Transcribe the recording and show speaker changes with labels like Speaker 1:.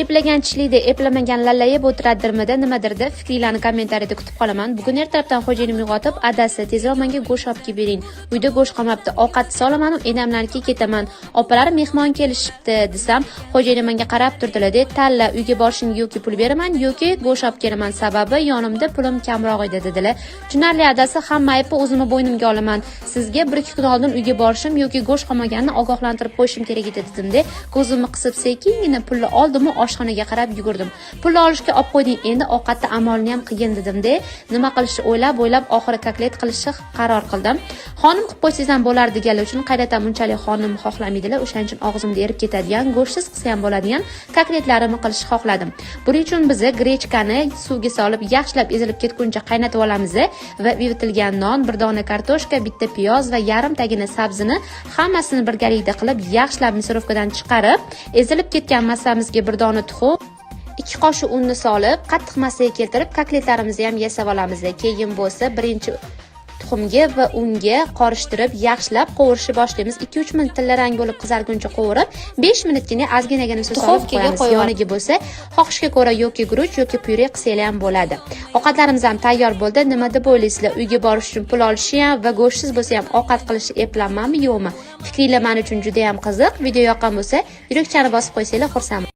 Speaker 1: eplagan tishlikda eplamagan lallayib o'tiradirmida, nimadirda fikrlarni kommentariyada kutib qolaman. Bugun ertalabdan xo'jayinim uyg'otib, adasi tezroq menga go'sht olib kelib bering. Uyda go'sht qolmabdi, ovqat solaman, enamlarga ketaman. Opalarim mehmon kelishibdi desam, xo'jayinim menga qarab turdilar. Tanla, uyga borishing yoki pul beraman yoki go'sht olib kelaman, sababi yonimda pulim kamroq edi dedilar. Tushunarli adasi, hamma aybni o'zimni bo'ynimga olaman. Sizga 1-2 kun oldin uyga borishim yoki go'sht qolmaganini ogohlantirib qo'yishim kerak edi dedimda, ko'zimni qisib sekingina pulni oldim-u oshxonaga qarab yugurdim. Pulni olishga olib qo'yding, endi ovqatda amalni ham qilgin dedimda, nima qilishni o'ylab oxiri koklet qilishni qaror qildim. Xonim qilib qo'ysangiz ham bo'lar deganlar uchun qayerdan bunchalik xonim xohlamaydilar, o'shaning uchun og'zimda erib ketadigan, go'shtsiz qilsa ham bo'ladigan kokletlarimni qilishni xohladim. Buning uchun biz grechkani suvga solib, yaxshilab ezilib ketguncha qaynatib olamiz va evitilgan non, bir dona kartoshka, bitta piyoz va yarim tagina sabzini hammasini birgalikda qilib, yaxshilab misorovkadan chiqarib, ezilib ketgan massamizga bir dona tuxum, 2 qoshiq unni solib, qattiq massaga keltirib, kokletlarimizni ham yasab olamiz. Keyin bo'lsa, birinchi tuxumga va unga qorishtirib, yaxshilab qovurishni boshlaymiz. 2-3 minut tillarang bo'lib qizarguncha qovurib, 5 minutgina ozginagina suv solib qo'yamiz. Yoniga bo'lsa, xohishga ko'ra yoki guruch yoki pyure qilsangiz ham bo'ladi. Ovqatlarimiz ham tayyor bo'ldi. Nima deb o'ylaysizlar? Uyga borish uchun pul olishi ham va go'shtsiz bo'lsa ham ovqat qilishni eplanmanmi, yo'qmi? Fikringlar men uchun juda ham qiziq. Video yoqqan bo'lsa, yurakchani bosib qo'ysanglar xursandman.